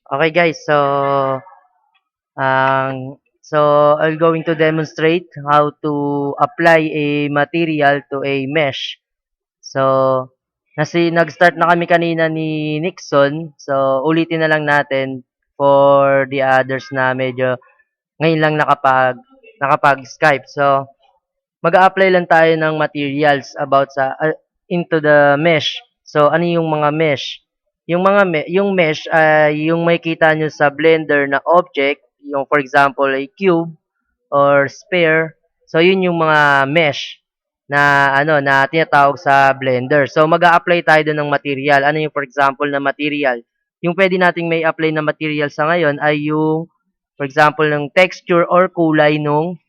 Okay guys, so I'm going to demonstrate how to apply a material to a mesh. So nag-start na kami kanina ni Nixon. So ulitin na lang natin for the others na medyo ngayon lang nakapag-Skype. So mag-a-apply lang tayo ng materials about into the mesh. So ano yung mga mesh? Yung mesh ay yung makikita nyo sa Blender na object, yung for example ay cube or sphere. So yun yung mga mesh na na tinatawag sa Blender. So mag-a-apply tayo doon ng material. Ano yung for example na material? Yung pwede nating may apply na material sa ngayon ay yung for example ng texture or kulay nung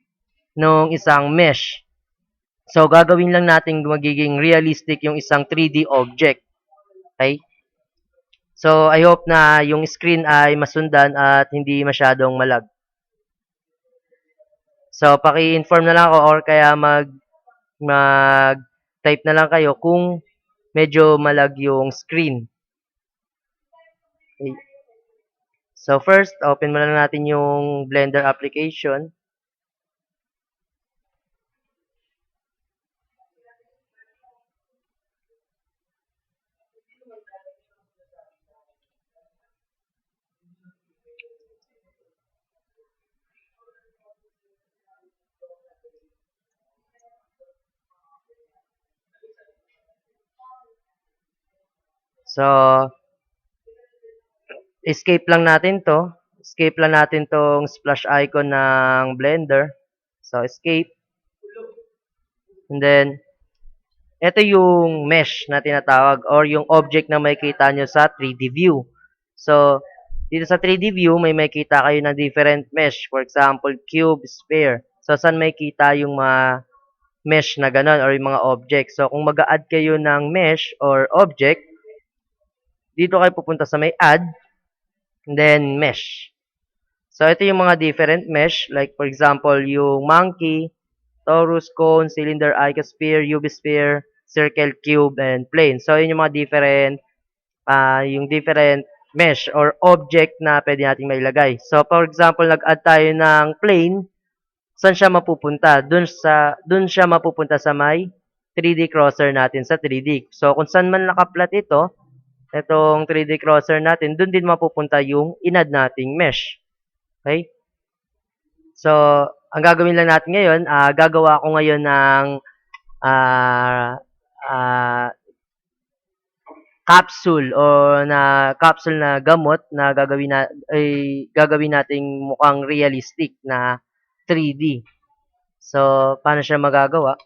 isang mesh. So, gagawin lang natin magiging realistic yung isang 3D object. Okay? So, I hope na yung screen ay masundan at hindi masyadong malag. So, paki-inform na lang ako or kaya mag-type na lang kayo kung medyo malag yung screen. Okay. So, first, open muna natin yung Blender application. So, escape lang natin to. Escape lang natin tong splash icon ng Blender. So, escape. And then, ito yung mesh na tinatawag or yung object na makikita nyo sa 3D view. So, dito sa 3D view, may makikita kayo ng different mesh. For example, cube, sphere. So, saan makikita yung mga mesh na ganon or yung mga object. So, kung mag-add kayo ng mesh or object, dito kayo pupunta sa may add, and then mesh. So, ito yung mga different mesh. Like, for example, yung monkey, torus, cone, cylinder, icosphere, ubisphere, circle, cube, and plane. So, yun yung mga different mesh or object na pwede natin mailagay. So, for example, nag-add tayo ng plane, saan siya mapupunta? Dun siya mapupunta sa may 3D crosser natin sa 3D. So, kung saan man nakaplat itong 3D crosser natin, dun din mapupunta yung inad nating mesh. Okay? So, ang gagawin lang natin ngayon, gagawa ako ngayon ng ah, ah, capsule o capsule na gamot na gagawin nating mukhang realistic na 3D. So, paano siya magagawa?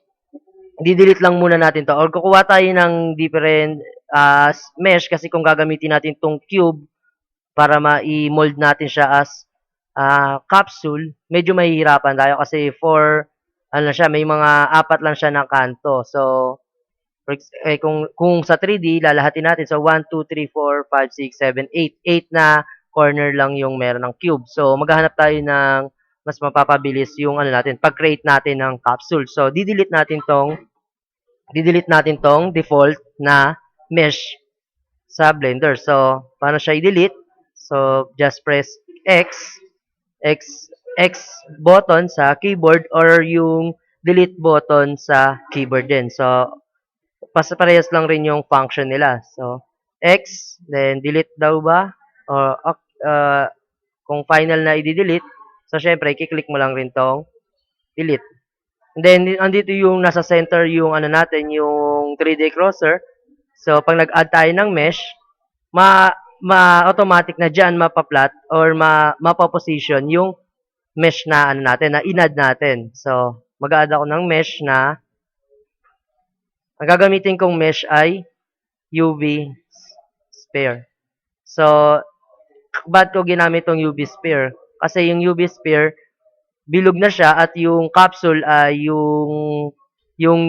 Di-delete lang muna natin to or kukuha tayo ng different mesh kasi kung gagamitin natin tong cube para ma-mold natin siya as capsule, medyo mahihirapan tayo kasi may mga apat lang siya ng kanto. So, kung sa 3D, lalahatin natin. So, 1, 2, 3, 4, 5, 6, 7, 8. 8 na corner lang yung meron ng cube. So, maghahanap tayo ng mas mapapabilis yung pag-create natin ng capsule. So, di-delete natin tong default na mesh sa Blender. So, paano siya i-delete? So, just press X, X, X button sa keyboard or yung delete button sa keyboard din. So, parehas lang rin yung function nila. So, X, then delete daw ba? Or, uh, kung final na i-delete, so, syempre, kiklik mo lang rin tong delete. And then, andito yung nasa center yung natin, yung 3D crosser. So, pag nag-add tayo ng mesh, automatic na dyan mapaplat or mapaposition yung mesh na natin, na inad natin. So, mag-add ako ng mesh na ang gagamitin kong mesh ay UV sphere. So, ba't ko ginamit tong UV sphere? Kasi yung UV sphere, bilog na siya at yung capsule ay yung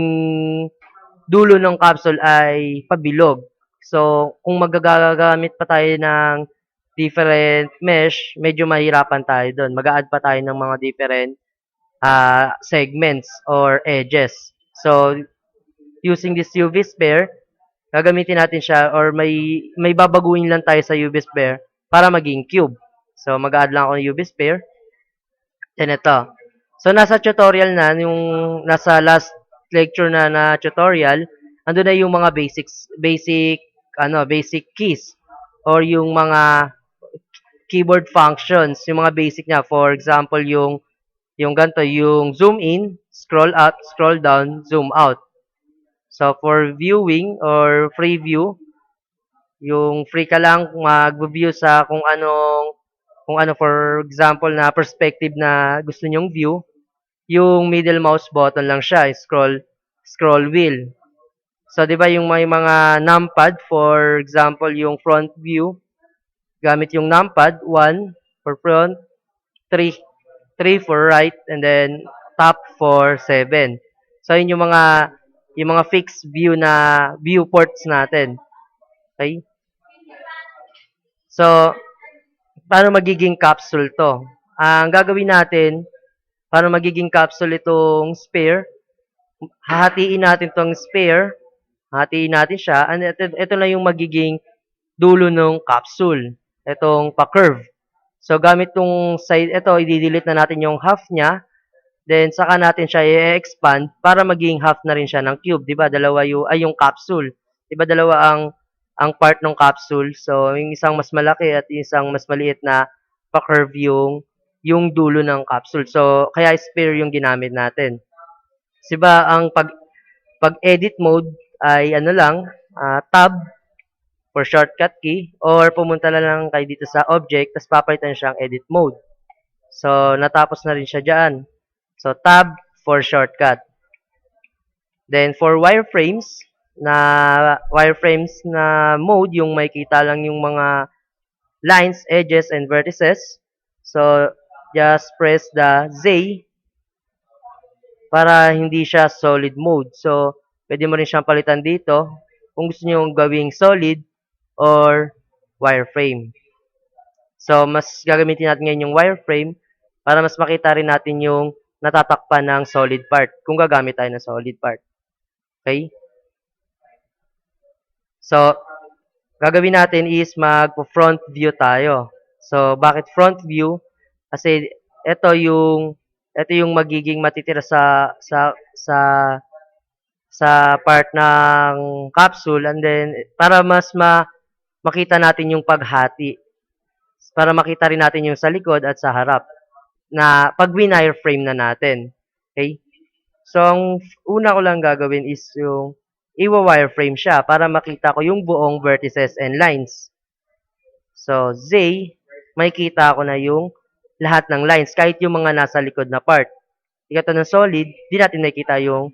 dulo ng capsule ay pabilog. So, kung magagamit pa tayo ng different mesh, medyo mahirapan tayo doon. Mag-a-add pa tayo ng mga different segments or edges. So, using this UV sphere, gagamitin natin siya or may babaguhin lang tayo sa UV sphere. para maging cube. So, mag-add lang ako ng UV sphere. Then, ito. So, nasa tutorial na, yung nasa last lecture na tutorial, ando na yung mga basic keys or yung mga keyboard functions, yung mga basic niya. For example, yung ganito, yung zoom in, scroll up, scroll down, zoom out. So, for viewing or free view, yung free ka lang mag-view sa kung ano for example na perspective na gusto nyong view, yung middle mouse button lang siya, scroll wheel. So, 'di ba yung may mga numpad, for example, yung front view, gamit yung numpad, 1 for front, 3 for right, and then top for 7. So, yun yung mga fixed view na viewports natin. Okay? So, paano magiging capsule to? Ang gagawin natin, paano magiging capsule itong sphere, hahatiin natin tong sphere, hahatiin natin siya, and ito na yung magiging dulo ng capsule, itong pa-curve. So, gamit tong side, ito, i-delete na natin yung half niya, then saka natin siya i-expand para maging half na rin siya ng cube. Diba? Dalawa yung capsule. Diba dalawa ang part ng capsule. So, yung isang mas malaki at yung isang mas maliit na pa-curve yung dulo ng capsule. So, kaya sphere yung ginamit natin. Diba, ang pag-edit mode ay ano lang, tab for shortcut key, or pumunta na lang kayo dito sa object, tapos papalitan siyang edit mode. So, natapos na rin siya dyan. So, tab for shortcut. Then, for wireframes na mode, yung makikita lang yung mga lines, edges, and vertices. So, just press the Z para hindi siya solid mode. So, pwede mo rin siyang palitan dito kung gusto nyo gawing solid or wireframe. So, mas gagamitin natin ngayon yung wireframe para mas makita rin natin yung natatakpan ng solid part kung gagamit tayo ng solid part. Okay? So, gagawin natin is mag-front view tayo. So, bakit front view? Kasi ito yung magiging matitira sa part ng capsule, and then para mas makita natin yung paghati. Para makita rin natin yung sa likod at sa harap na pag winireframe na natin. Okay? So, ang una ko lang gagawin is yung i-wireframe siya para makita ko yung buong vertices and lines. So, Z, makikita ko na yung lahat ng lines, kahit yung mga nasa likod na part. Ikato ng solid, di natin makita yung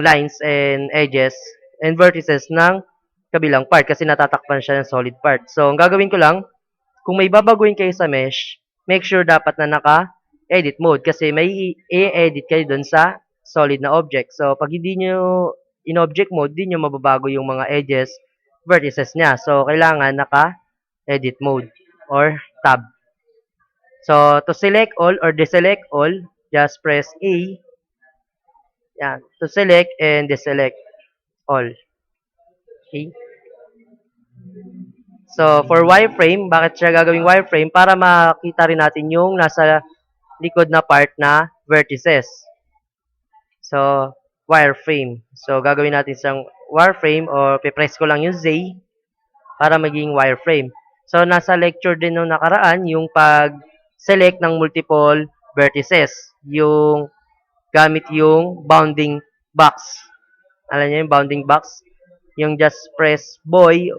lines and edges and vertices ng kabilang part kasi natatakpan siya ng solid part. So, ang gagawin ko lang, kung may babaguhin kayo sa mesh, make sure dapat na naka-edit mode kasi may i-edit kayo dun sa solid na object. So, pag hindi nyo in object mode, di nyo mababago yung mga edges, vertices niya. So, kailangan naka-edit mode or tab. So, to select all or deselect all, just press A. Yan. To select and deselect all. Okay. So, for wireframe, bakit siya gagawing wireframe? Para makita rin natin yung nasa likod na part na vertices. So, wireframe. So, gagawin natin isang wireframe or pipress ko lang yung Z para maging wireframe. So, nasa lecture din nung nakaraan, yung pag-select ng multiple vertices. Yung gamit yung bounding box. Alam niyo yung bounding box? Yung just press boy,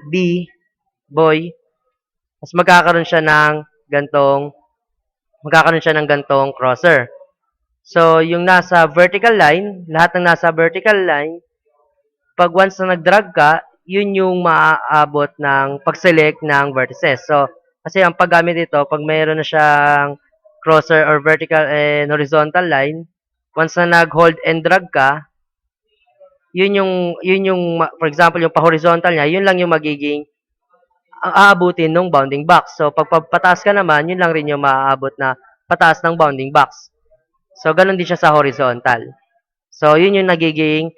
mas magkakaroon siya ng gantong crosser. So, yung nasa vertical line, lahat ng nasa vertical line, pag once na nag-drag ka, yun yung maaabot ng pag-select ng vertices. So, kasi ang paggamit ito, pag mayroon na siyang crosser or vertical and horizontal line, once na nag-hold and drag ka, yun yung, for example, yung pa-horizontal niya, yun lang yung magiging ang aabutin ng bounding box. So, pag pataas ka naman, yun lang rin yung maaabot na pataas ng bounding box. So, ganun din siya sa horizontal. So, yun yung nagiging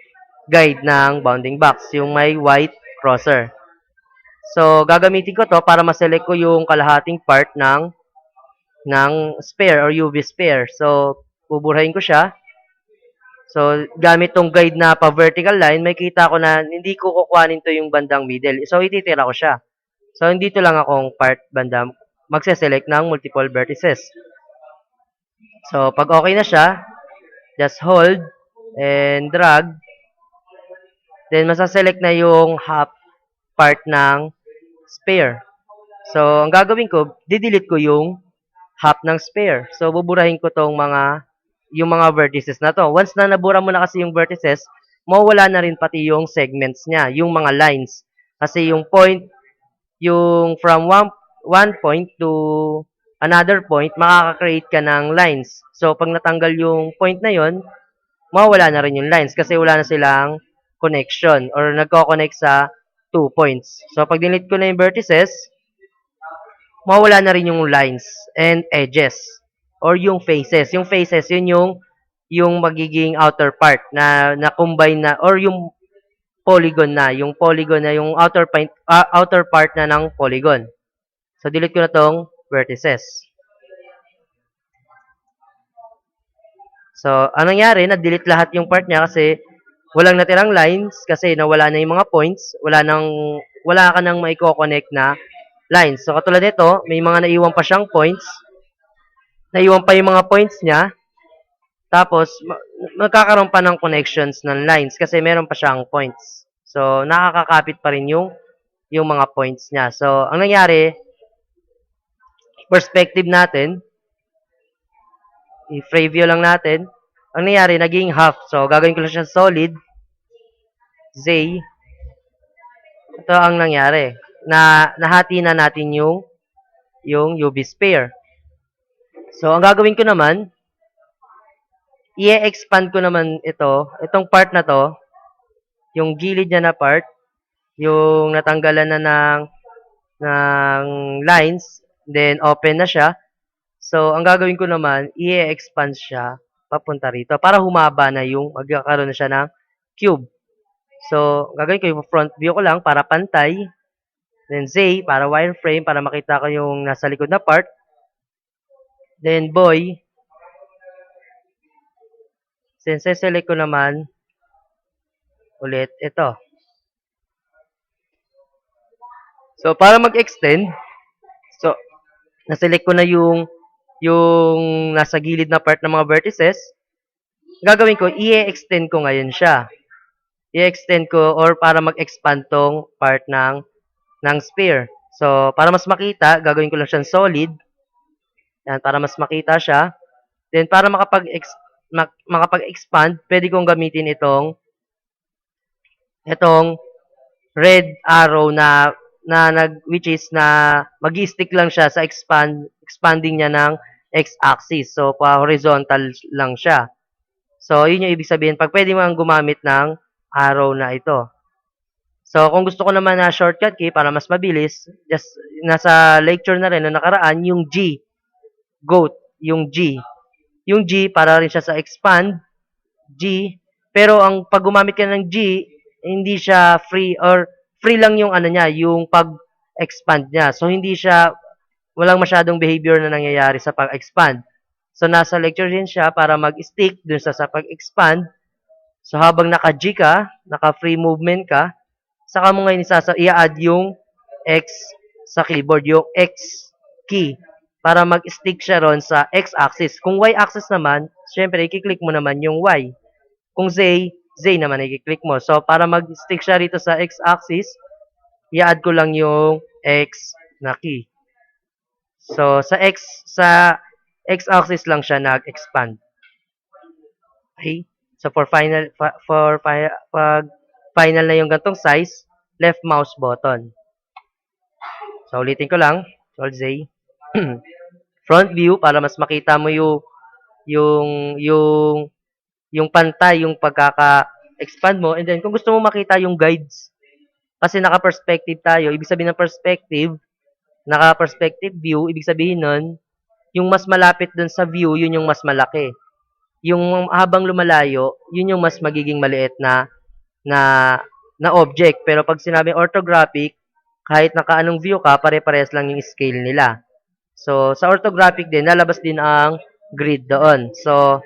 guide ng bounding box, yung may white crosser. So, gagamitin ko to para ma-select ko yung kalahating part ng sphere or UV sphere. So, buburahin ko siya. So, gamit tong guide na pa-vertical line, may kita ko na hindi ko kukuhanin to yung bandang middle. So, ititira ko siya. So, dito lang akong part bandang magse-select ng multiple vertices. So, pag okay na siya, just hold and drag. Then, masaselect na yung half part ng sphere. So, ang gagawin ko, didelete ko yung half ng sphere. So, buburahin ko yung mga vertices na to. Once na nabura mo na kasi yung vertices, mawala na rin pati yung segments niya, yung mga lines. Kasi yung point, yung from one point to another point, makaka-create ka ng lines. So, pag natanggal yung point na yon, mawala na rin yung lines kasi wala na silang connection or nagko-connect sa 2 points. So, pag delete ko na yung vertices, mawala na rin yung lines and edges or yung faces. Yung faces, yun yung magiging outer part na combine na or yung polygon na yung outer part na ng polygon. So delete ko na tong vertices. So anong nangyari, na-delete lahat yung part niya kasi walang natirang lines kasi nawala na yung mga points, wala ka nang maiko-connect na lines. So katulad nito, may mga naiwan pa siyang points. Naiwan pa yung mga points niya. Tapos, magkakaroon pa ng connections ng lines kasi meron pa siyang points. So, nakakakapit pa rin yung mga points niya. So, ang nangyari, perspective natin, i-preview lang natin, ang nangyari, naging half. So, gagawin ko lang siya solid, Z. Ito ang nangyari. Nahati na natin yung UV sphere. So, ang gagawin ko naman, i-expand ko naman itong part na to, yung gilid niya na part, yung natanggalan na ng lines, then open na siya. So, ang gagawin ko naman, i-expand siya papunta rito para humaba na magkakaroon na siya ng cube. So, gagawin ko yung front view ko lang para pantay. Then Z, para wireframe, para makita ko yung nasa likod na part. Then boy, since select ko naman ulit ito. So, para mag-extend, so, na-select ko na yung nasa gilid na part ng mga vertices. Gagawin ko, i-extend ko ngayon siya. I-extend ko or para mag-expand tong part ng sphere. So, para mas makita, gagawin ko lang siyang solid. Yan, para mas makita siya. Then, para makapag-expand, pwede kong gamitin itong red arrow which is magi-stick lang siya sa expanding niya ng x-axis. So, horizontal lang siya. So, yun yung ibig sabihin. Pag pwede mo gumamit ng arrow na ito. So, kung gusto ko naman na shortcut key para mas mabilis, just nasa lecture na rin na nakaraan, yung G. Goat. Yung G. Yung G, para rin siya sa expand. G. Pero, pag gumamit ka ng G, hindi siya free or free lang yung yung pag-expand niya. So, walang masyadong behavior na nangyayari sa pag-expand. So, nasa lecture din siya para mag-stick dun sa pag-expand. So, habang naka-G ka, naka-free movement ka, saka mo ngayon i-add yung X sa keyboard, yung X key, para mag-stick siya ron sa X-axis. Kung Y-axis naman, syempre, i-click mo naman yung Y. Kung Z naman i-click mo. So, para mag-stick siya rito sa X-axis, i-add ko lang yung X na key. So, sa X-axis lang siya nag-expand. Okay? So, pag final na yung gantong size, left mouse button. So, ulitin ko lang. Control Z. Front view, para mas makita mo yung pantay, yung pagkaka-expand mo. And then, kung gusto mo makita yung guides, kasi naka-perspective tayo, ibig sabihin ng perspective, naka-perspective view, ibig sabihin nun, yung mas malapit dun sa view, yun yung mas malaki. Yung habang lumalayo, yun yung mas magiging maliit na object. Pero pag sinabing orthographic, kahit naka-anong view ka, pare-parehas lang yung scale nila. So, sa orthographic din, lalabas din ang grid doon. So,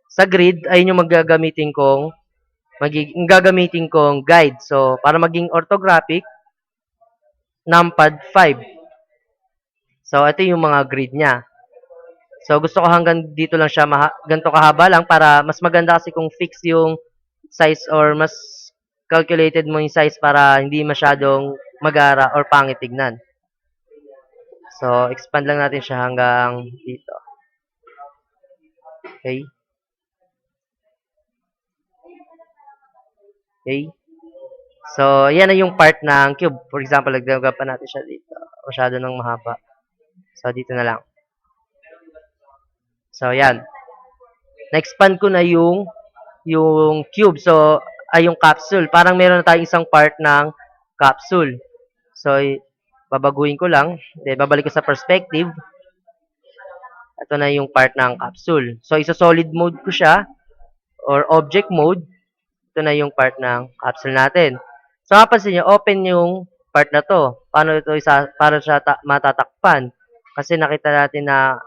sa grid, ayun yung gagamitin kong guide. So, para maging orthographic, numpad 5. So, ito yung mga grid niya. So, gusto ko hanggang dito lang siya, ganito kahaba lang para mas maganda kasi kung fix yung size or mas calculated mo yung size para hindi masyadong magara or pangit tignan. So, expand lang natin siya hanggang dito. Okay. Okay. So, yan na yung part ng cube. For example, nagdagdag pa natin siya dito. Masyado nang mahaba. So, dito na lang. So, yan. Na-expand ko na yung cube. So, ay yung capsule. Parang meron na tayong isang part ng capsule. So, babaguhin ko lang. Then, babalik ko sa perspective. Ito na yung part ng capsule. So, isa-solid mode ko siya or object mode. Ito na yung part ng capsule natin. So, mapansin nyo, open yung part na to. Paano ito para siya matatakpan? Kasi nakita natin na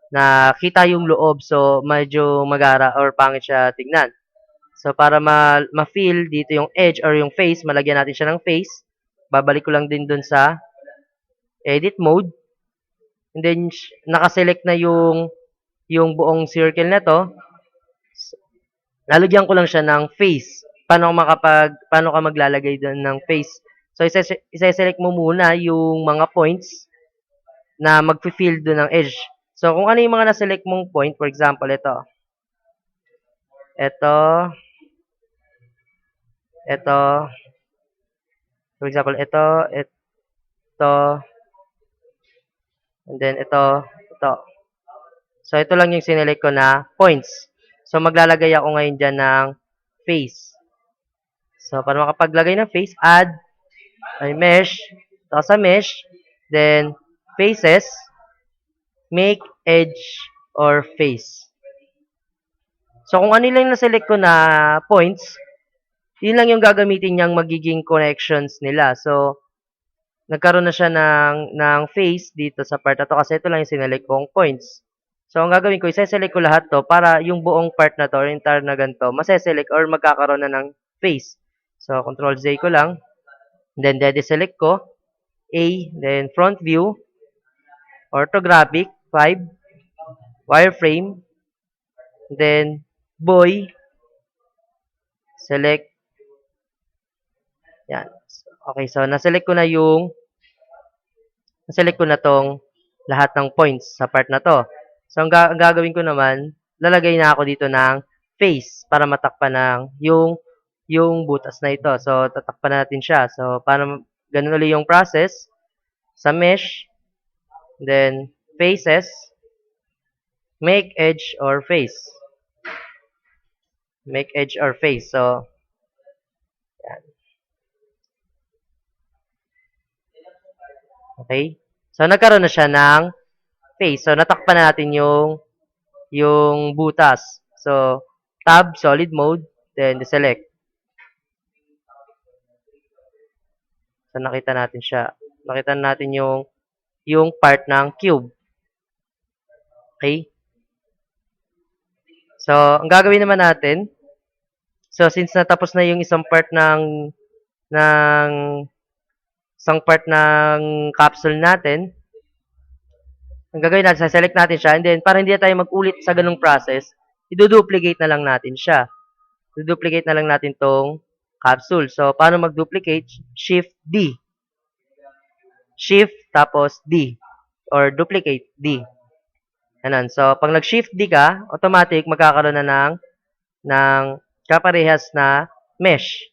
nakita yung loob. So, medyo magara or pangit siya tignan. So, para ma-feel dito yung edge or yung face, malagyan natin siya ng face. Babalik ko lang din dun sa edit mode. And then, nakaselect na yung buong circle na to. Lalagyan ko lang siya ng face. Paano ka maglalagay doon ng face? So, isa-select mo muna yung mga points na mag-fill doon ng edge. So, kung ano yung mga na-select mong point, for example, ito, for example, ito, and then ito. So, ito lang yung sinelect ko na points. So, maglalagay ako ngayon dyan ng face. So, para makapaglagay ng face, add, ay mesh, tapos sa mesh, then, faces, make, edge, or face. So, kung ano lang na-select ko na points, yun lang yung gagamitin niyang magiging connections nila. So, nagkaroon na siya ng face dito sa part na to kasi ito lang yung sinelect kong points. So, ang gagawin ko, isa-select ko lahat to para yung buong part na to or entire na ganito, maseselect or magkakaroon na ng face. So, Control-Z ko lang. Then, select ko. A, then front view, orthographic, 5, wireframe, then boy, select. Yan. Okay, so naselect ko na tong lahat ng points sa part na to. So, ang gagawin ko naman, lalagay na ako dito ng face para matakpan ng yung butas na ito. So, tatakpan natin siya. So, para ganun ulit yung process, sa mesh, then faces, make edge or face. Make edge or face. So, yan. Okay? So, nagkaroon na siya ng face. So, natakpan na natin yung butas. So, tab, solid mode, then select. So, nakita natin siya. Nakita natin yung part ng cube. Okay? So, ang gagawin naman natin, so, since natapos na yung isang part ng capsule natin, ang gagawin natin, select natin siya, and then, para hindi tayo mag-ulit sa ganung process, i-duplicate na lang natin siya. I-duplicate na lang natin tong capsule. So, paano mag-duplicate? Shift D. Shift, tapos D. Or duplicate, D. Ganun. So, pag nag-shift D ka, automatic, magkakaroon na ng kaparehas na mesh.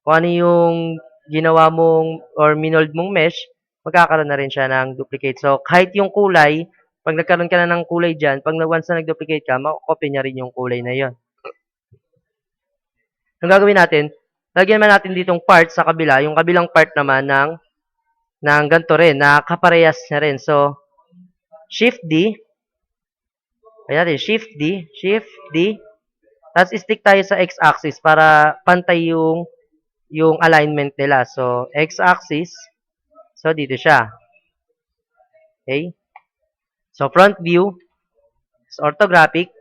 Kung ano yung ginawa mong or minold mong mesh, magkakaroon na rin siya ng duplicate. So, kahit yung kulay, pag nagkaroon ka na ng kulay dyan, pag once na nag-duplicate ka, makakopy niya rin yung kulay na yon. Ang gagawin natin, lagyan naman natin ditong part sa kabila, yung kabilang part naman ng ganito rin, na kaparehas niya rin. So, Shift D, ayan natin, Shift D, tapos stick tayo sa x-axis para pantay yung alignment nila. So, x-axis, So, dito siya. Okay? So, front view, orthographic,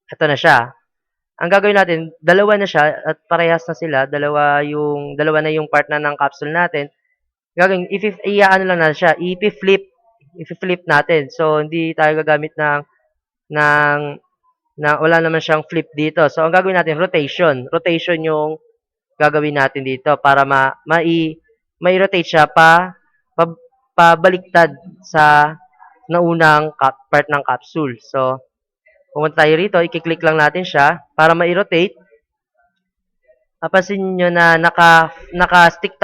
ito na siya. Ang gagawin natin, dalawa na siya at parehas na sila, dalawa na yung part na ng capsule natin. Gagawin, i-ano lang na siya, i-flip natin. So, hindi tayo gagamit ng wala naman siyang flip dito. So, ang gagawin natin, rotation. Rotation yung gagawin natin dito para mai-rotate siya pabaliktad sa naunang part ng capsule. So, pumunta tayo rito, i-click lang natin siya para ma-rotate. Napansin niyo na naka-stick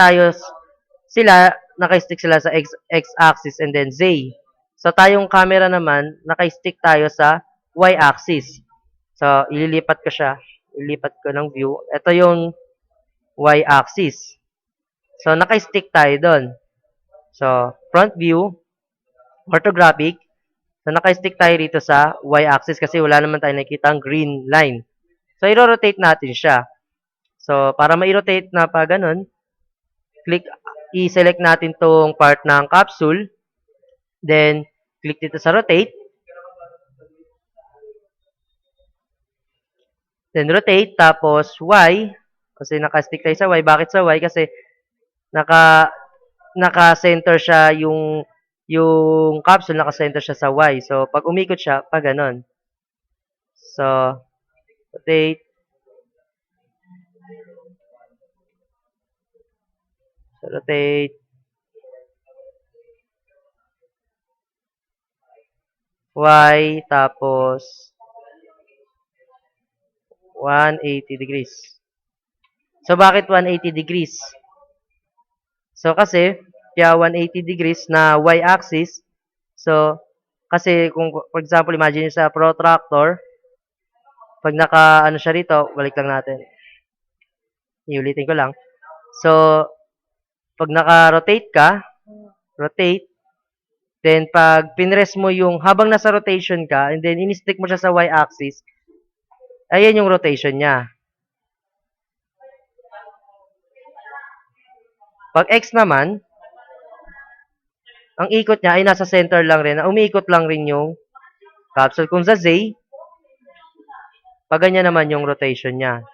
sila sa x-axis and then Z. So, tayong camera naman, naka-stick tayo sa y-axis. So, ililipat ko siya. Ilipat ko ng view. Ito yung y-axis. So, naka-stick tayo doon. So, front view, orthographic. So, naka-stick tayo rito sa y-axis kasi wala naman tayo nakikita ang green line. So, i-rotate natin siya. So, para ma-rotate na pa ganun, i-select natin tong part ng capsule. Then, click dito sa rotate. Then, rotate. Tapos, Y. Kasi naka-stick tayo sa Y. Bakit sa Y? Kasi, naka-center siya yung capsule, naka-center siya sa Y. So, pag umikot siya, pa ganun. So, rotate. So, rotate. Y, tapos 180 degrees. So, bakit 180 degrees? So, kasi, kaya 180 degrees na y-axis. So, kasi, kung, for example, imagine sa protractor, pag ano siya rito, balik lang natin. Iulitin ko lang. So, pag naka-rotate ka, rotate, then pag pinrest mo yung, habang nasa rotation ka, and then in-stick mo siya sa y-axis, ayan yung rotation niya. Pag X naman, ang ikot niya ay nasa center lang rin. Umiikot lang rin yung capsule. Kung sa Z, pag ganyan naman yung rotation niya.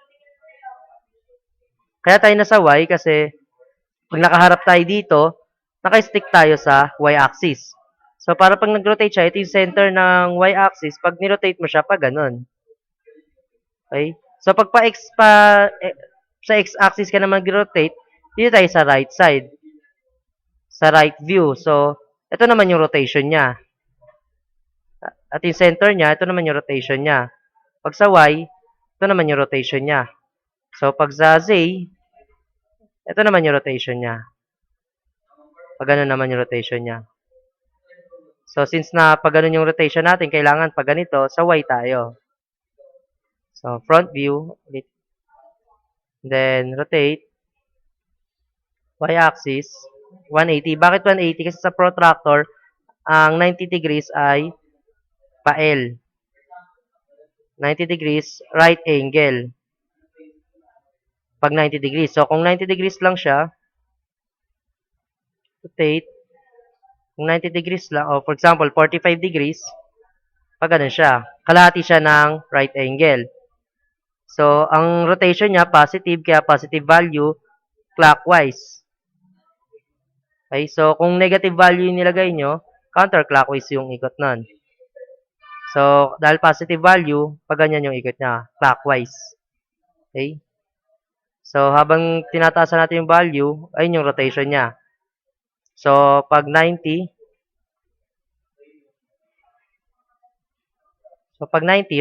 Kaya tayo nasa Y kasi pag nakaharap tayo dito, naka-stick tayo sa Y-axis. So, para pag nag-rotate siya, ito yung center ng Y-axis. Pag ni-rotate mo siya, pa ganun. Okay? So, pag sa X-axis ka naman mag-rotate, dito tayo sa right side. Sa right view. So, ito naman yung rotation niya. At yung center niya, ito naman yung rotation niya. Pag sa Y, ito naman yung rotation niya. So, pag sa Z, ito naman yung rotation niya. Pag ganun naman yung rotation niya. So, since na pag ganun yung rotation natin, kailangan pag ganito, sa Y tayo. So, front view. Then, rotate. Y-axis. 180. Bakit 180? Kasi sa protractor, ang 90 degrees ay pa-L. 90 degrees, right angle. Pag 90 degrees. So, kung 90 degrees lang siya, rotate. Kung 90 degrees lang, o for example, 45 degrees, pag ganun siya. Kalahati siya ng right angle. So, ang rotation niya, positive, kaya positive value, clockwise. Okay, so, kung negative value yung nilagay nyo, counterclockwise yung ikot nun. So, dahil positive value, pag ganyan yung ikot niya, clockwise. Okay? So, habang tinataasan natin yung value, ayun yung rotation niya. So, pag 90,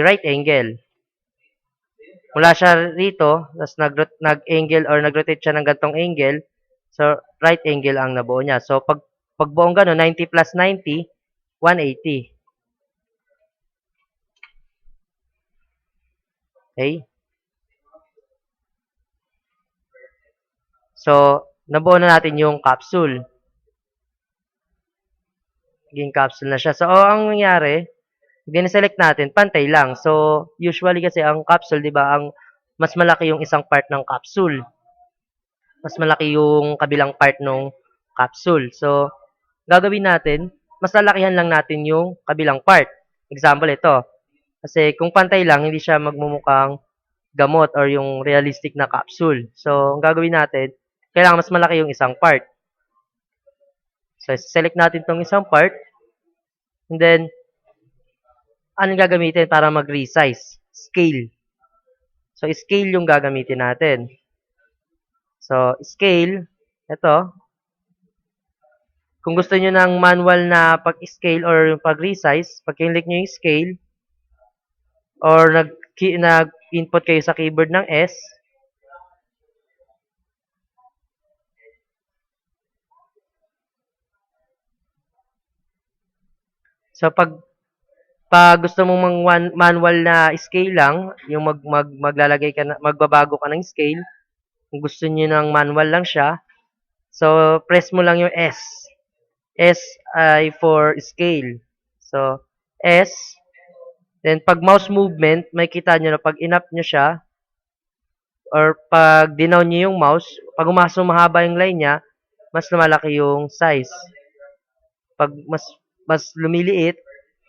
right angle. Mula siya rito, tapos nag-angle or nag-rotate siya ng gantong angle, so, right angle ang nabuo niya. So, pag buong gano'n, 90 plus 90, 180. Okay? So, nabuo na natin yung capsule. Naging capsule na siya. So, ang nangyari, din-select natin, pantay lang. So, usually kasi ang capsule, di ba, mas malaki yung isang part ng capsule. Mas malaki yung kabilang part ng capsule. So, gagawin natin, mas lalakihan lang natin yung kabilang part. Example, ito. Kasi kung pantay lang, hindi siya magmumukhang gamot or yung realistic na capsule. So, ang gagawin natin, kailangan mas malaki yung isang part. So, select natin tong isang part. And then, anong gagamitin para mag-resize? Scale. So, scale yung gagamitin natin. So, scale, ito. Kung gusto nyo ng manual na pag-scale or pag-resize, pag-click nyo yung scale, or nag-input kayo sa keyboard ng S, so, pag gusto mong manual na scale lang, yung maglalagay ka na, magbabago ka ng scale, kung gusto niyo ng manual lang siya, so press mo lang yung S. S ay for scale. So, S. Then, pag mouse movement, may kita nyo na pag inap nyo siya, or pag dinaw nyo yung mouse, pag mahaba yung line niya, mas lumalaki yung size. Pag mas lumiliit,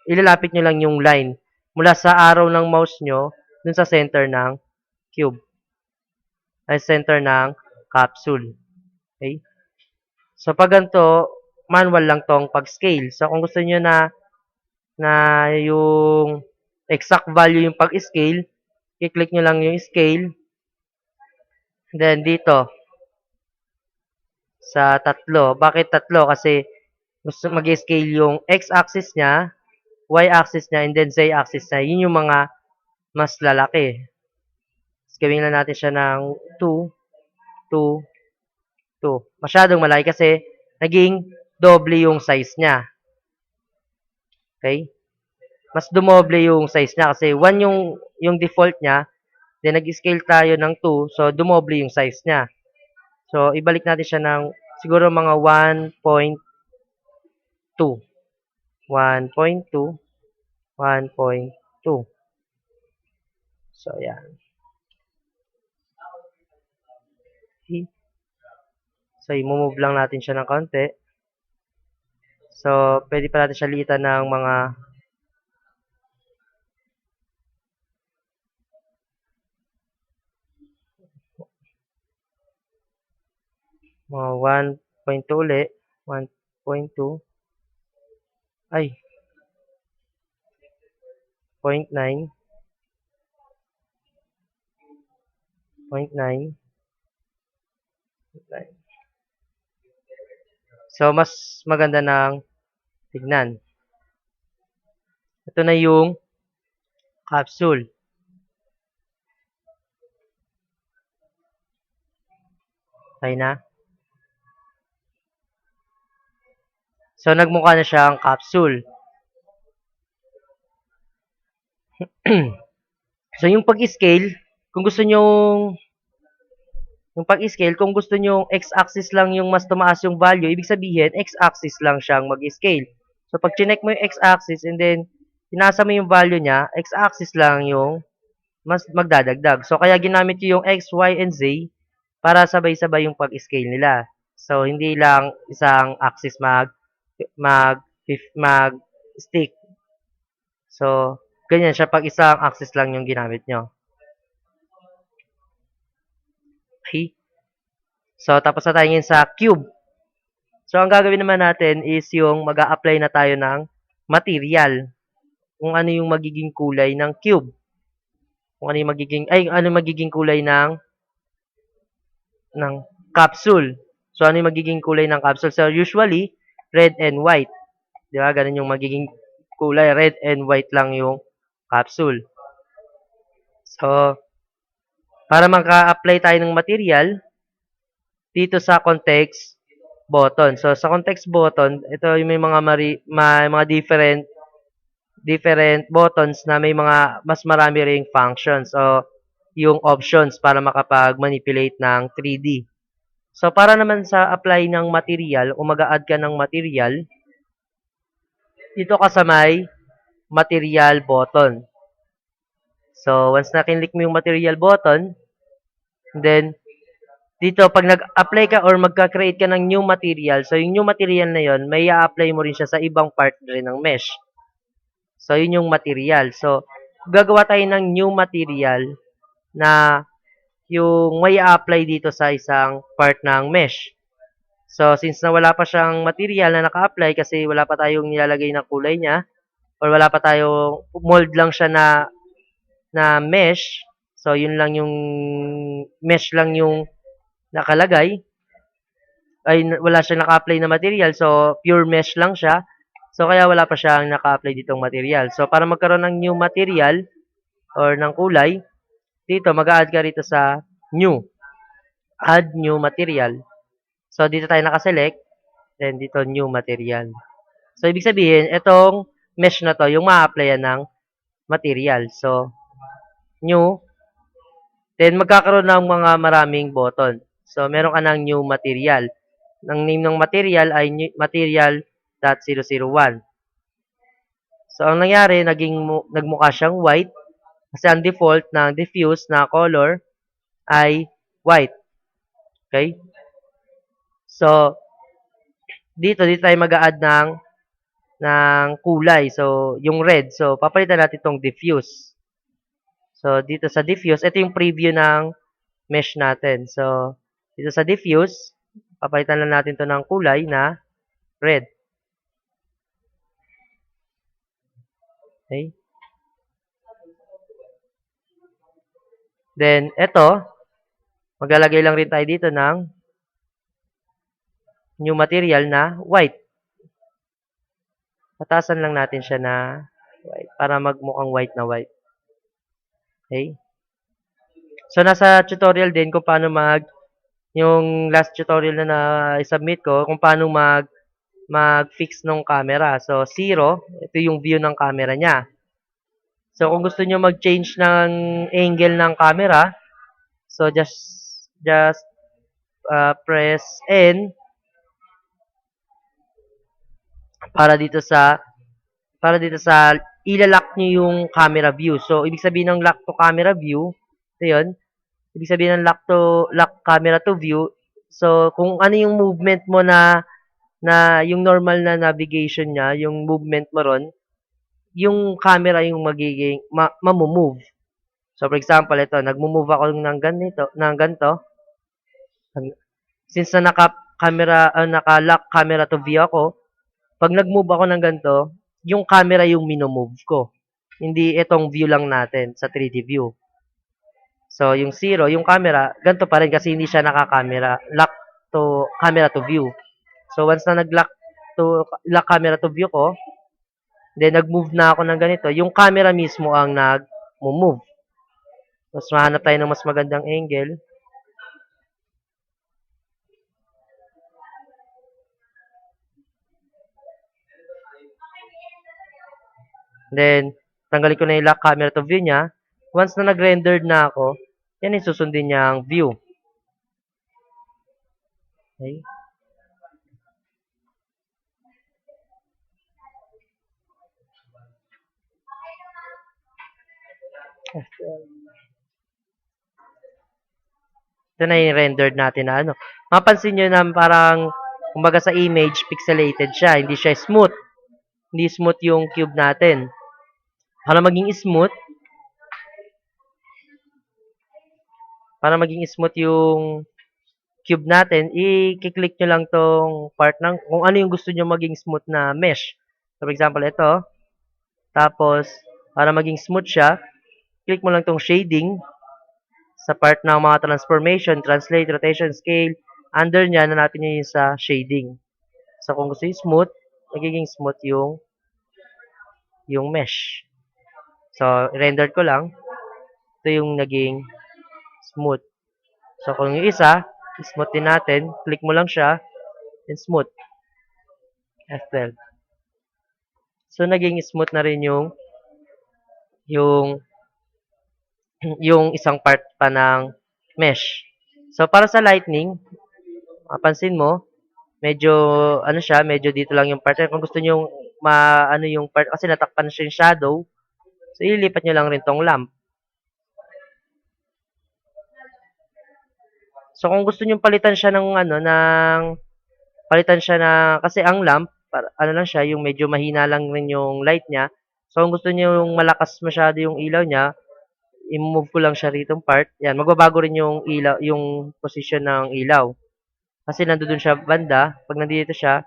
ilalapit nyo lang yung line mula sa arrow ng mouse nyo dun sa center ng cube. Ay center ng capsule. Okay? So, pag ganito, manual lang tong pag-scale. So, kung gusto nyo na yung exact value yung pag-scale, i-click nyo lang yung scale. Then, dito, sa tatlo. Bakit tatlo? Kasi, gusto mag-scale yung x-axis niya, y-axis niya, and then z-axis niya. Yun yung mga mas lalaki. Gawin na natin siya ng 2, 2, 2. Masyadong malaki kasi naging doble yung size niya. Okay? Mas dumoble yung size niya kasi 1 yung default niya. Then nag-scale tayo ng 2, so dumoble yung size niya. So ibalik natin siya ng siguro mga 1.2. 1.2, 1.2. So yan. Okay. So i-move lang natin siya ng konti. So pwede pa natin siya liitan ng mga 1.2 ulit. 1.2. Ay. 0.9. 0.9. So, mas maganda ng tignan. Ito na yung capsule. Okay na. So, nagmukha na siyang capsule. So, yung pag-scale, kung gusto nyo yung pag-scale, kung gusto nyo x-axis lang yung mas tumaas yung value, ibig sabihin, x-axis lang siyang mag-scale. So, pag chinek mo yung x-axis and then, tinasa mo yung value niya, x-axis lang yung mas magdadagdag. So, kaya ginamit ko yung x, y, and z para sabay-sabay yung pag-scale nila. So, hindi lang isang axis mag-stick. So, ganyan siya pag isang axis lang yung ginamit nyo. Okay? So, tapos na tayo ngayon sa cube. So, ang gagawin naman natin is yung mag-a-apply na tayo ng material. Kung ano yung magiging kulay ng cube. Kung ano yung magiging kulay ng capsule. So, ano yung magiging kulay ng capsule? So, usually, red and white. Di ba? Ganun yung magiging kulay. Red and white lang yung capsule. So, para maka-apply tayo ng material, dito sa context button. So, sa context button, ito yung may mga different buttons na may mga mas marami ring functions. So, yung options para makapag-manipulate ng 3D. So, para naman sa apply ng material, o mag-a-add ka ng material, dito ka sa may material button. So, once na kinlik mo yung material button, then, dito, pag nag-apply ka or magka-create ka ng new material, so yung new material na yon, may i-apply mo rin siya sa ibang part rin ng mesh. So, yun yung material. So, gagawa tayo ng new material na yung may apply dito sa isang part ng mesh. So, since na wala pa siyang material na naka-apply kasi wala pa tayong nilalagay na kulay niya or wala pa tayong mold lang siya na mesh. So, yun lang yung mesh lang yung nakalagay. Ay, wala siyang naka-apply na material. So, pure mesh lang siya. So, kaya wala pa siyang naka-apply ditong material. So, para magkaroon ng new material or ng kulay, dito, mag-a-add ka rito sa new. Add new material. So, dito tayo nakaselect. Then, dito, new material. So, ibig sabihin, itong mesh na to, yung ma-applyan ng material. So, new. Then, magkakaroon ng mga maraming button. So, meron ka ng new material. Ang name ng material ay material.001. So, ang nangyari, nagmukha siyang white. Kasi ang default ng diffuse na color ay white. Okay? So, dito tayo mag-a-add ng kulay. So, yung red. So, papalitan natin itong diffuse. So, dito sa diffuse, ito yung preview ng mesh natin. So, dito sa diffuse, papalitan lang natin to ng kulay na red. Okay? Then, ito, maglalagay lang rin tayo dito ng new material na white. Patasan lang natin siya na white para magmukhang white na white. Okay? So, nasa tutorial din kung paano yung last tutorial na na-submit ko, kung paano mag-fix ng camera. So, 0, ito yung view ng camera niya. So, kung gusto niyo mag-change ng angle ng camera, so just press N para dito sa ilalock niyo yung camera view. So, ibig sabihin ng lock to camera view, ito yun. Ibig sabihin ng lock camera to view. So, kung ano yung movement mo na yung normal na navigation niya, yung movement mo ron, yung camera yung magiging mamumove. So, for example, ito, nagmo-move ako ng ganito. Since na naka-lock camera to view ako, pag nag-move ako ng ganito, yung camera yung minomove ko. Hindi itong view lang natin sa 3D view. So, yung 0, yung camera, ganito pa rin kasi hindi siya lock to camera to view. So, once na lock camera to view ko, then nag-move na ako ng ganito, yung camera mismo ang nag-move. Tapos, mahanap tayo ng mas magandang angle. Then, tanggalin ko na yung lock camera to view niya. Once na nag-rendered na ako, yan yung susundin niyang view. Okay. Ito na yung rendered natin na ano. Mapansin nyo na parang, kumbaga sa image, pixelated siya. Hindi siya smooth. Hindi smooth yung cube natin. Para maging smooth yung cube natin, i-click nyo lang tong part ng kung ano yung gusto nyo maging smooth na mesh. So, for example, ito. Tapos, para maging smooth siya, click mo lang tong shading sa part ng mga transformation, translate, rotation, scale. Under niya, hanapin nyo yung sa shading. So, kung gusto yung smooth, magiging smooth yung mesh. So, rendered ko lang. Ito yung naging smooth. So, kung yung isa, smooth din natin. Click mo lang siya, and smooth. F12. So, naging smooth na rin yung isang part pa ng mesh. So, para sa lightning, mapansin mo, medyo, medyo dito lang yung part. Kung gusto nyo yung part, kasi natakpan siya yung shadow, so, ilipat nyo lang rin tong lamp. So, kung gusto niyong palitan siya ng ano, palitan siya na kasi ang lamp, ano lang siya, yung medyo mahina lang rin yung light niya. So, kung gusto niyo yung malakas masyado yung ilaw niya, i-move ko lang siya ritong part. Yan, magbabago rin yung ilaw, yung position ng ilaw. Kasi nandoon siya banda, pag nandito siya,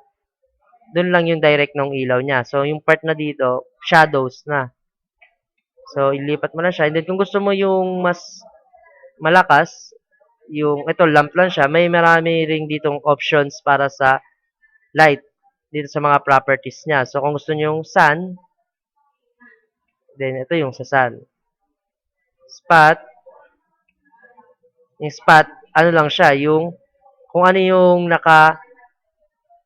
doon lang yung direct ng ilaw niya. So, yung part na dito, shadows na. So, ilipat mo lang siya. And then, kung gusto mo yung mas malakas, yung, ito, lamp lang siya, may marami ring ditong options para sa light dito sa mga properties niya. So, kung gusto niyo yung sun, then ito yung sa sun. Spot, yung spot, ano lang siya, yung kung ano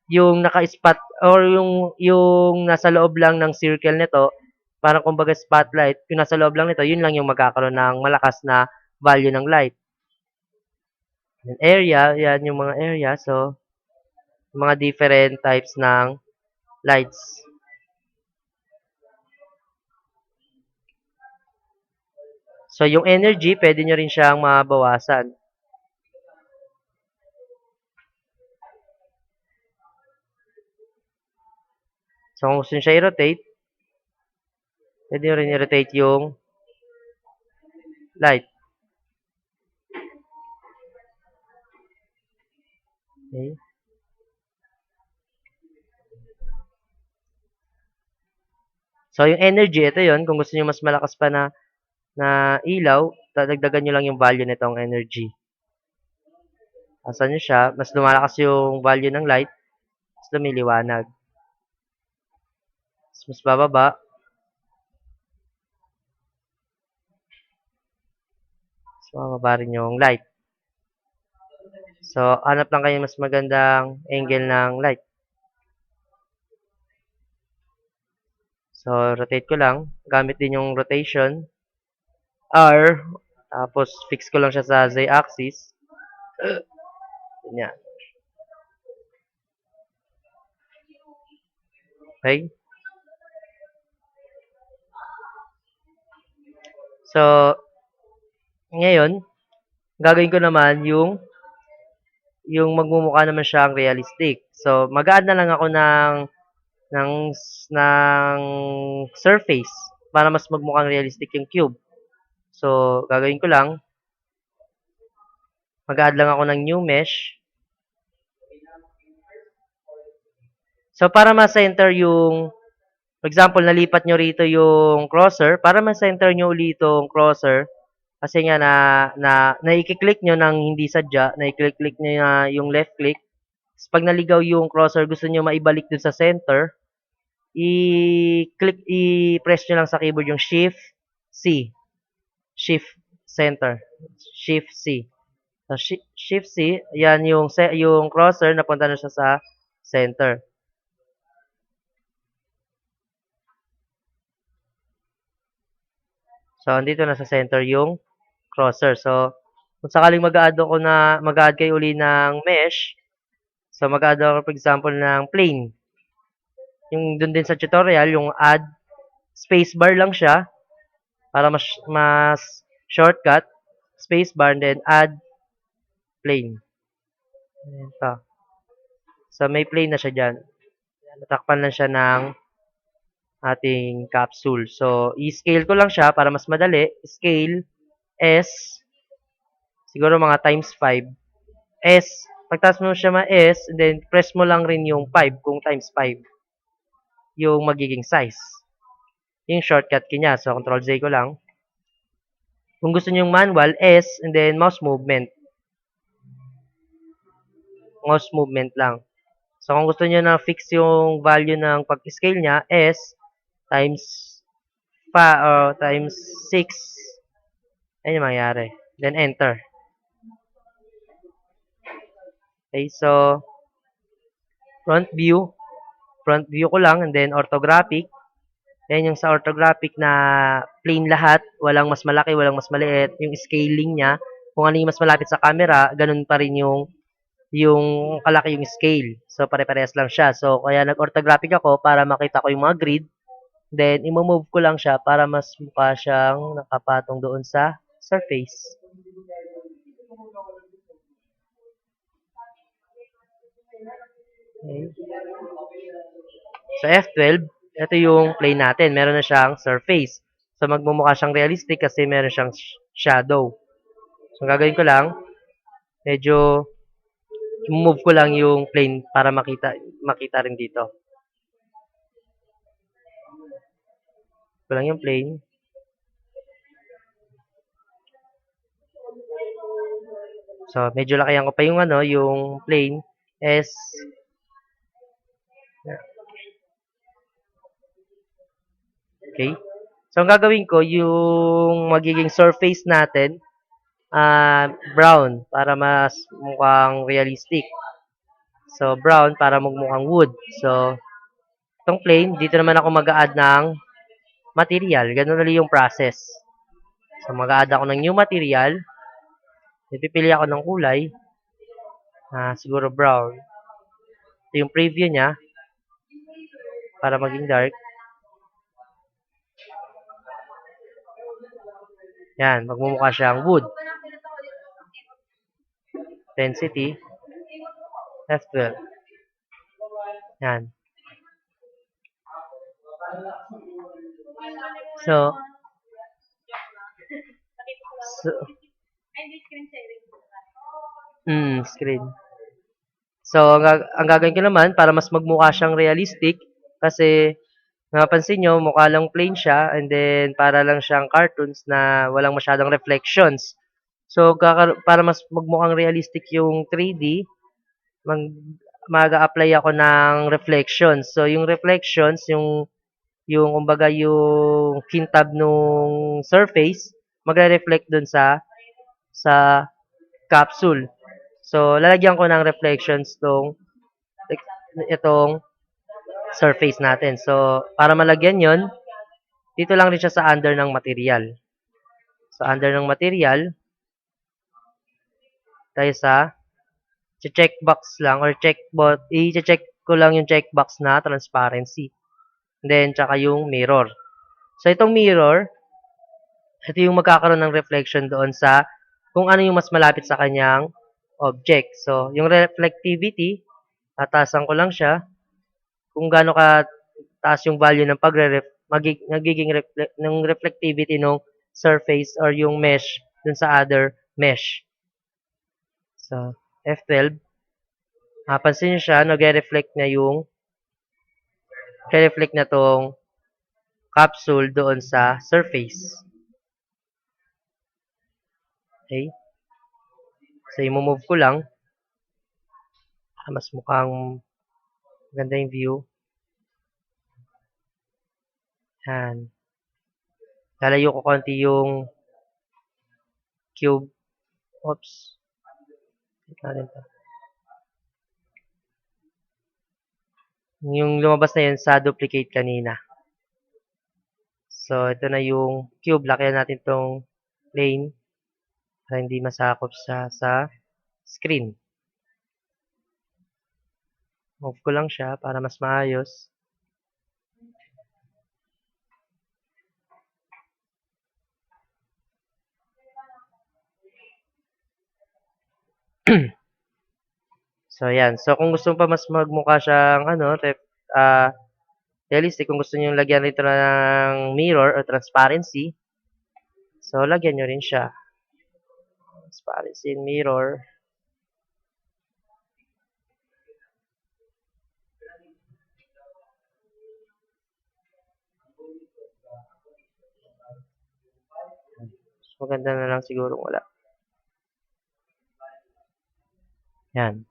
yung naka-spot or yung nasa loob lang ng circle nito, parang kumbaga spotlight, yung nasa loob lang nito, yun lang yung magkakaroon ng malakas na value ng light. Yung area, yan yung mga area. So, mga different types ng lights. So, yung energy, pwede nyo rin siyang mabawasan. So, kung gusto nyo siya i-rotate, pwede nyo rin i-rotate yung light. Okay. So, yung energy, ito yon. Kung gusto niyo mas malakas pa na ilaw, dadagdagan nyo lang yung value nitong energy. Asan nyo siya, mas lumalakas yung value ng light, mas lumiliwanag. Mas bababa, mas bababa rin yung light. So, hanap lang kayo mas magandang angle ng light. So, rotate ko lang. Gamit din yung rotation. R. Tapos, fix ko lang siya sa z-axis. Ganyan. Okay? So, ngayon, gagawin ko naman yung magmumukha naman siyang realistic. So, mag-add na lang ako ng, ng surface para mas magmukhang realistic yung cube. So, gagawin ko lang, mag-add lang ako ng new mesh. So, para ma-center yung, for example, nalipat nyo rito yung crosser, para ma-center nyo ulit itong crosser, kasi nga na-i-click nyo nang hindi sadya, na-i-click nyo na yung left click. Pag naligaw yung crosser, gusto nyo maibalik dun sa center, i-press nyo lang sa keyboard yung Shift C. Shift Center. Shift C. So, Shift C, yan yung crosser, napunta na siya sa center. So, andito na sa center yung crosser. So, kung sakaling mag-add kayo uli ng mesh, so mag-add ako, for example, ng plane. Yung dun din sa tutorial, yung add spacebar lang siya para mas shortcut, spacebar, and then add plane. Ito. So, may plane na siya dyan. Natakpan lang siya ng ating capsule. So, i-scale ko lang siya para mas madali. Scale S, siguro mga times 5. S, pagtas mo siya S, and then press mo lang rin yung 5 kung times 5 yung magiging size. Yung shortcut kanya. So, Control Z ko lang. Kung gusto niyo yung manual, S, and then mouse movement. Mouse movement lang. So, kung gusto niyo na fix yung value ng pag-scale niya, S times times 6. Ayun yung mangyari. Then, enter. Okay, so, front view. Front view ko lang, and then orthographic. Ayan yung sa orthographic na plain lahat. Walang mas malaki, walang mas maliit. Yung scaling niya, kung ano yung mas malapit sa camera, ganun pa rin yung kalaki yung scale. So, pare-parehas lang siya. So, kaya nag-orthographic ako para makita ko yung mga grid. Then, i-move ko lang siya para mas mukha siyang nakapatong doon sa surface. Okay. Sa F12, ito yung plane natin. Meron na siyang surface. So, magmumukha siyang realistic kasi meron siyang shadow. So, ang gagawin ko lang, medyo move ko lang yung plane para makita rin dito. Ko lang yung plane. So, medyo lakayan ko pa yung yung plane is okay. So, ang gagawin ko, yung magiging surface natin, brown para mas mukhang realistic. So, brown para magmukhang wood. So, itong plane, dito naman ako mag-a-add ng material. Ganun ulit yung process. So, mag-a-add ako ng new material. Pipili ako ng kulay. Siguro brown. Ito yung preview niya para maging dark. Yan, magmumukha siyang wood. Density, F12. Yan. So, screen. So, ang gagawin ko naman, para mas magmukha siyang realistic, kasi, napansin nyo, mukha lang plain siya, and then, para lang siyang cartoons na walang masyadong reflections. So, para mas magmukhang realistic yung 3D, mag-a-apply ako ng reflections. So, yung reflections, kumbaga, yung kintab nung surface, magre-reflect dun sa capsule. So, lalagyan ko ng reflections itong surface natin. So, para malagyan yon, dito lang rin siya sa under ng material. So, under ng material, tayo sa checkbox lang or i-check ko lang yung checkbox na transparency. And then, tsaka yung mirror. So, itong mirror, ito yung magkakaroon ng reflection doon sa kung ano yung mas malapit sa kanyang object. So, yung reflectivity, tatasan ko lang siya. Kung gaano ka taas yung value ng nagiging ng reflectivity ng surface or yung mesh dun sa other mesh. So, F12. Pansin nyo siya, nag-reflect na tong capsule doon sa surface. Okay? So, i-move ko lang. Mas mukhang ganda yung view. Yan. Lalayo ko konti yung cube. Oops. Yung lumabas na yun sa duplicate kanina. So, ito na yung cube. Lakihan natin tong plane para hindi masakop sa screen. Move ko lang siya para mas maayos. So, yan. So, kung gusto mo pa mas magmukha siyang, realistic, kung gusto niyo lagyan rito ng mirror or transparency, so, lagyan nyo rin siya. Transparency and mirror. Maganda na lang siguro wala. Yan.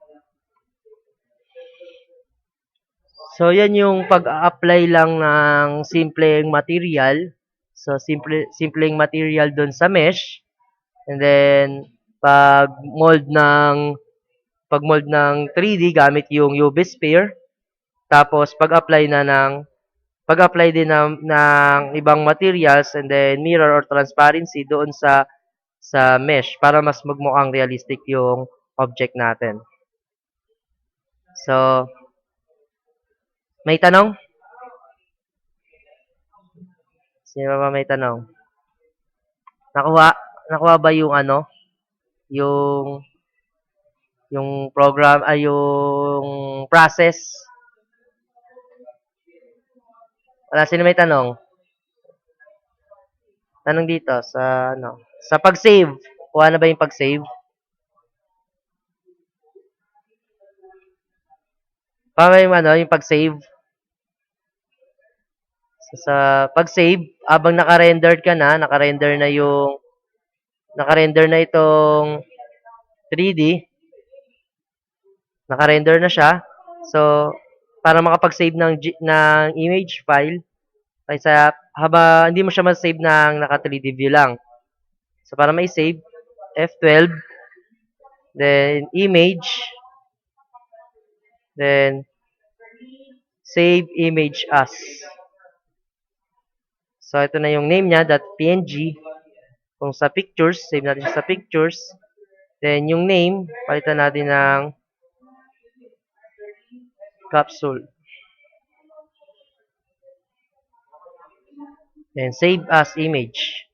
So, yan yung pag-apply lang ng simpleng material. So, simpleng material dun sa mesh. And then, pag-mold ng 3D gamit yung UV sphere. Tapos, pag-apply din ng ibang materials and then mirror or transparency doon sa mesh para mas magmukhang realistic yung object natin. So, may tanong? Sino ba may tanong? Nakuha ba yung yung program ay yung yung process. Wala, sino may tanong? Tanong dito sa ano, sa pag-save. Kuha na ba yung pag-save? Para yung ano, yung pag-save. So, sa pag-save, habang naka-render ka na, naka-render na itong 3D, naka-render na siya. So, para makapag-save ng image file, kaysa hindi mo siya ma-save ng naka 3D view lang. So, para ma-save, F12, then image, then save image as. So, ito na yung name niya, .png. Kung sa pictures, save natin siya sa pictures. Then, yung name, palitan natin ng capsule. Then, save as image.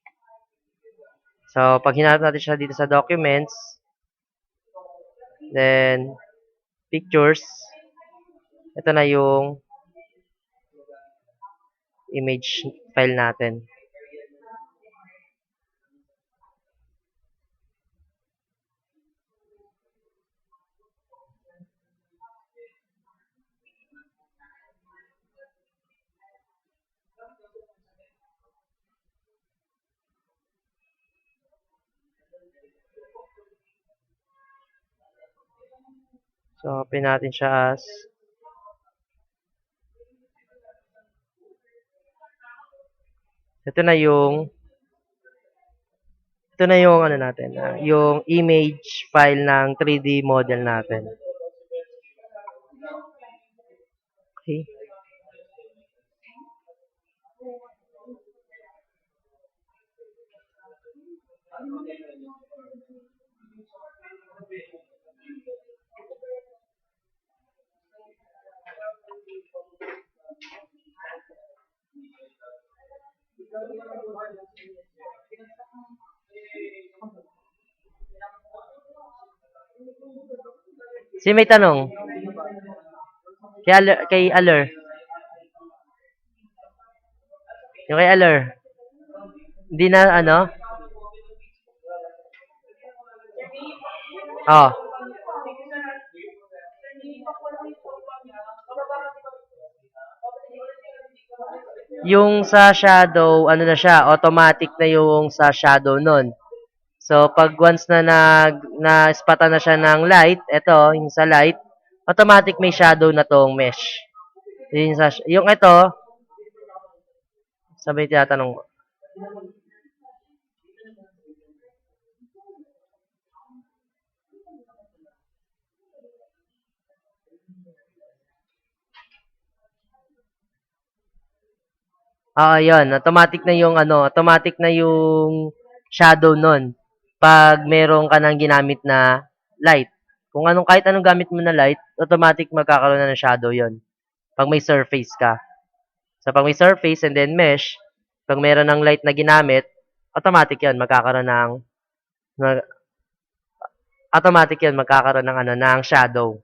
So, pag hinarap natin siya dito sa documents, then, pictures, ito na yung image file natin. So, open natin siya as ito na yung ano natin, yung image file ng 3D model natin. Okay. Si may tanong? Kay Aller. Yung kay Aller. Hindi na ano? Oh. Yung sa shadow, ano na siya, automatic na yung sa shadow nun. So, pag once na na-spatan na siya ng light, ito, yung sa light, automatic may shadow na tong mesh. Yung ito, sabay tinatanong mo. Yun. Automatic na yung shadow nun. Pag meron ka nang ginamit na light. Kahit anong gamit mo na light, automatic magkakaroon na ng shadow yon. Pag may surface ka. So, pag may surface and then mesh, pag meron ng light na ginamit, automatic yan, magkakaroon ng shadow.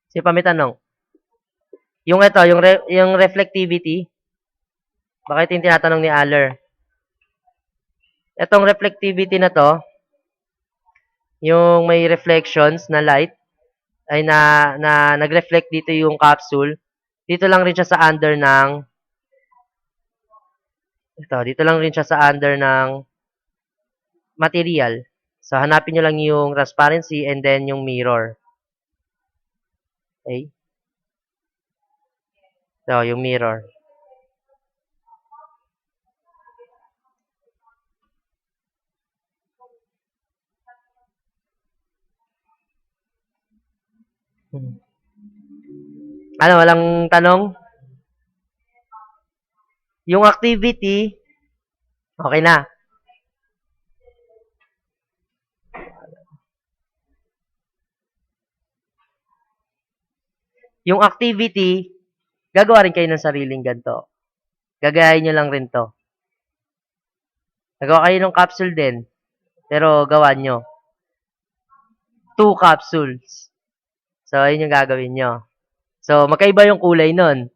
Kasi pa may tanong. Yung ito, yung reflectivity, bakit yung tinatanong ni Aller? Itong reflectivity na to, yung may reflections na light, ay nag-reflect dito yung capsule. Dito lang rin siya sa under ng material. So, hanapin nyo lang yung transparency and then yung mirror. Okay? So, yung mirror. Ano, walang tanong? Yung activity, okay na. Yung activity, gagawa rin kayo ng sariling ganito. Gagayahin nyo lang rin to. Nagawa kayo ng capsule din, pero gawa nyo. 2 capsules. So, ayun yung gagawin nyo. So, magkaiba yung kulay nun.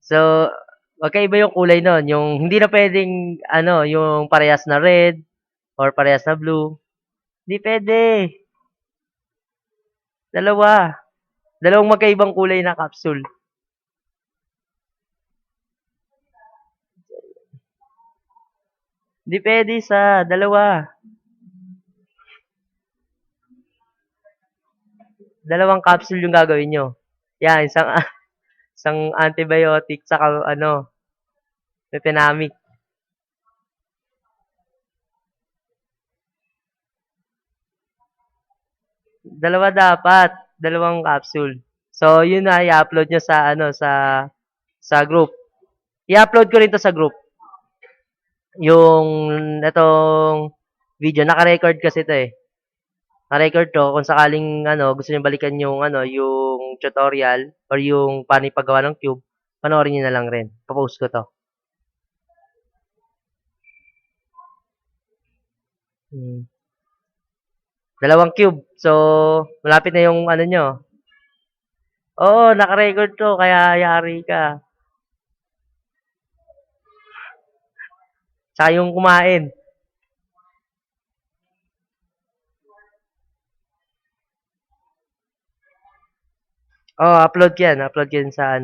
So, magkaiba yung kulay nun. Yung hindi na pwedeng, yung parehas na red or parehas na blue. Hindi pwede. Dalawa. Dalawang magkaibang kulay na capsule. Hindi pwede sa dalawa. Dalawang capsule yung gagawin nyo. Yan, isang antibiotic saka Tetenamic. Dalawa dapat, dalawang capsule. So, yun na i-upload nyo sa sa group. I-upload ko rin to sa group. Yung itong video naka-record kasi ito eh. Na-record to kung sakaling gusto niyo balikan yung yung tutorial or yung paano ipagawa ng cube, panoorin niyo na lang rin. Pa-post ko to. Dalawang cube. So, malapit na yung nyo. Oo, naka-record to kaya yari ka. Tsaka yung kumain. Oh, upload yan sa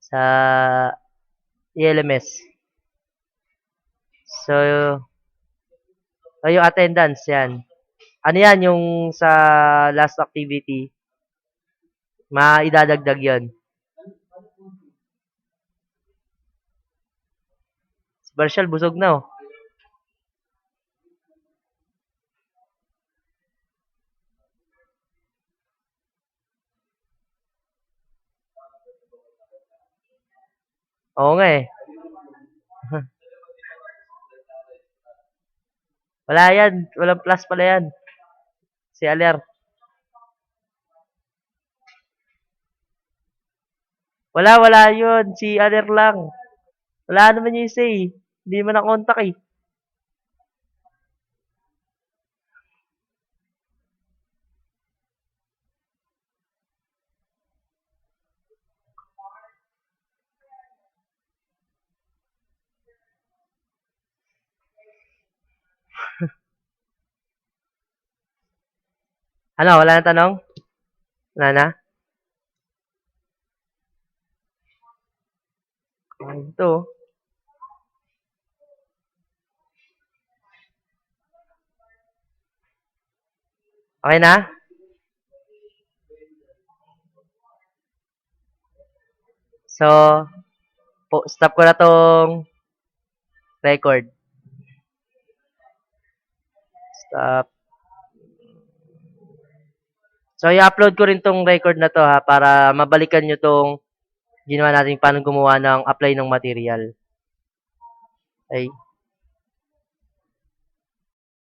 sa ELMS. So, yung attendance yan. Ano yan yung sa last activity, maidadagdag yan. Si Barshal busog na oh. Oo nga eh. Wala yan. Walang plus pala yan. Si Aler. Wala yun. Si Aler lang. Wala naman yung isa eh. Hindi man na-contact eh. Wala na tanong? Wala na? Ito. Okay na? So, stop ko na tong record. Stop. So, i-upload ko rin tong record na to ha, para mabalikan nyo tong ginawa natin paano gumawa ng apply ng material. Okay.